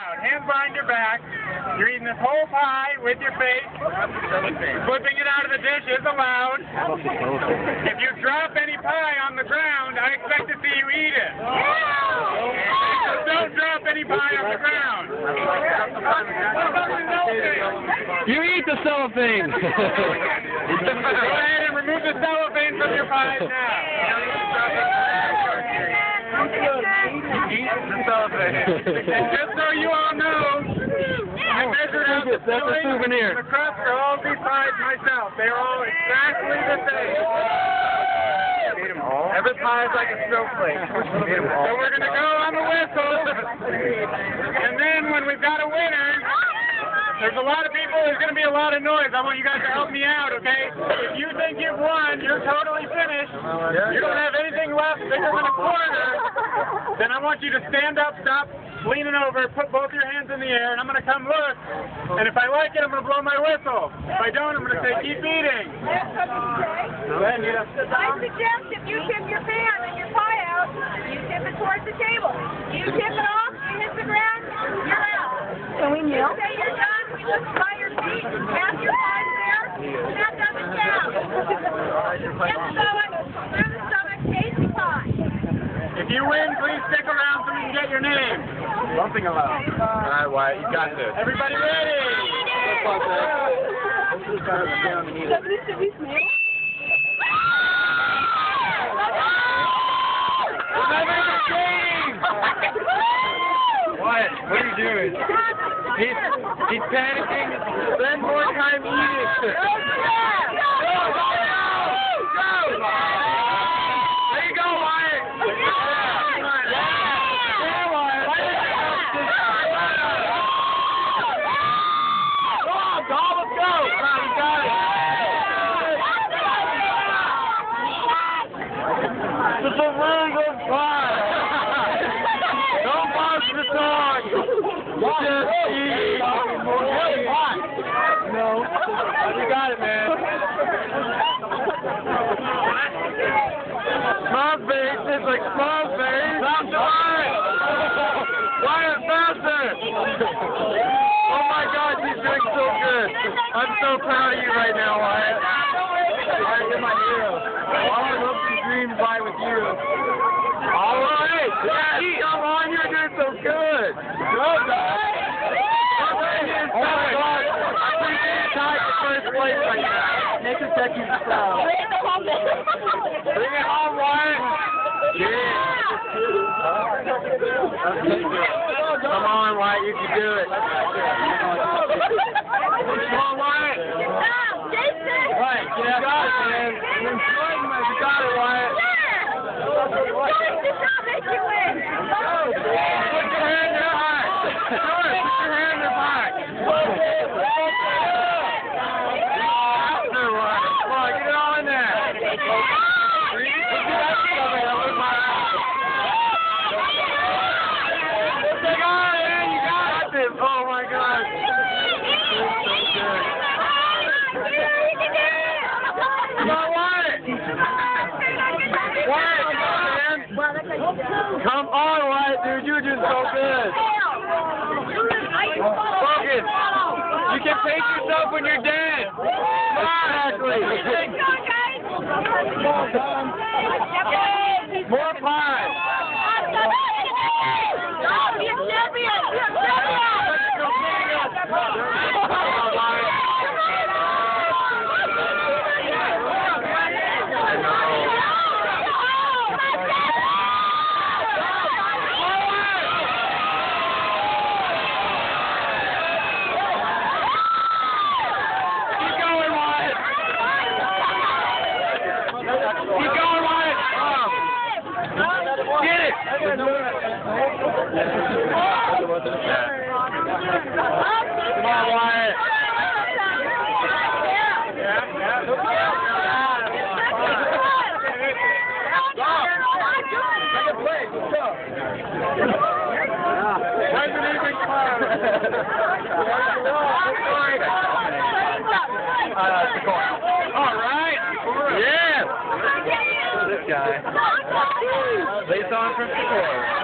Hands behind your back. You're eating this whole pie with your face. Flipping it out of the dish is allowed. If you drop any pie on the ground, I expect to see you eat it. So don't drop any pie on the ground. You eat the cellophane. Go ahead and remove the cellophane from your pies now. Eat the cellophane. Just so you all know, I measured out the filling and the crust for all these pies myself. They are all exactly the same. Every pie is like a snowflake. So we're going to go on the whistle. And then when we've got a winner, there's a lot of people, there's going to be a lot of noise. I want you guys to help me out, okay? If you think you've won, you're totally finished. You don't have anything left bigger than a quarter. Then I want you to stand up, stop leaning over, put both your hands in the air, and I'm going to come look. And if I like it, I'm going to blow my whistle. If I don't, I'm going to say, keep eating. I suggest if you tip your pan and your pie out, you tip it towards the table. You tip it off, you hit the ground, you're out. Can we kneel? Say you're done, we look by your feet, half your pie there, that doesn't count. Through the stomach, tasty pie. If you win, please stick around so we can get your name. Something allowed. All right, Wyatt, you got this. Everybody ready? Wyatt, what are you doing? He's panicking. Spend more time eating. It's a really good pie. Don't watch the song. Just eat. No. You got it, man. Small face. It's like small face. Stop the line. Wyatt, faster. Oh my God, he's doing so good. I'm so proud of you right now, Wyatt. Wyatt, you're my hero. All I hope to dream by with you. All right. Yes, come on, you're doing so good. Good, guys. Oh my God. I think you're tied for first place right now. Make us check you out. Bring it home, Wyatt. Yeah. Come on, Wyatt, you can do it. Come on, Wyatt. Right, you got it, man. You got it, Wyatt. Make you win. Put your hand in high. Put your hand in high. After Wyatt. Come on, get it all in there. Oh my God. Come on, Wyatt. Wyatt, come on, man. Come on, Wyatt, dude. You're doing so good. Focus. You can paint yourself when you're dead. Exactly. More pie. Come on, Wyatt. All right. Yeah. This guy. Based on from Sequoia.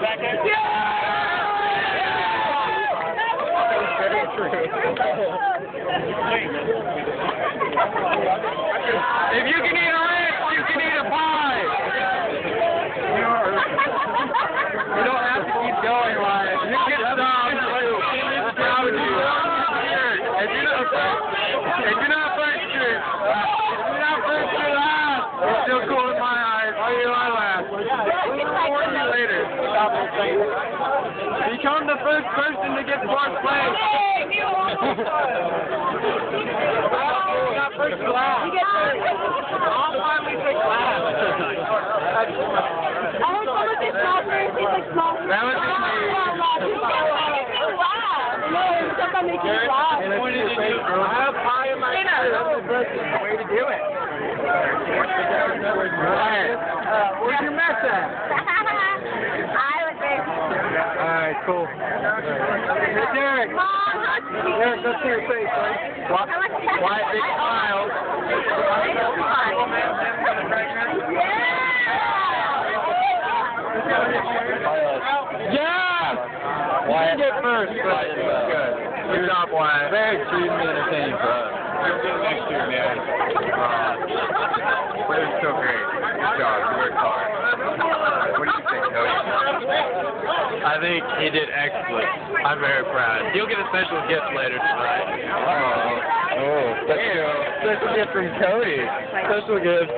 If you can eat a Ritz, you can eat a pie. You don't have to keep going, Wyatt. You can stop. I'm proud of you. If you're not first, you're last. You're still cool in my eyes. Oh, you're my last. More you later. Become the first person to get fourth place. Not first to last. All time we pick last. That was just me. I have pie in my hand. That's the best way to do it. Where's your mess at? Alright, cool. Hey, Derek. Derek, let's see your face, right? Wyatt, big smile. Yeah! Wyatt get first, but it's good. Good job, Wyatt. Very extremely entertaining for us. You'll get it next year, man. But it was so great. Good job. You worked hard. What do you think, Cody? I think he did excellent. I'm very proud. You'll get a special gift later tonight. Oh, special gift from Cody. Special gift.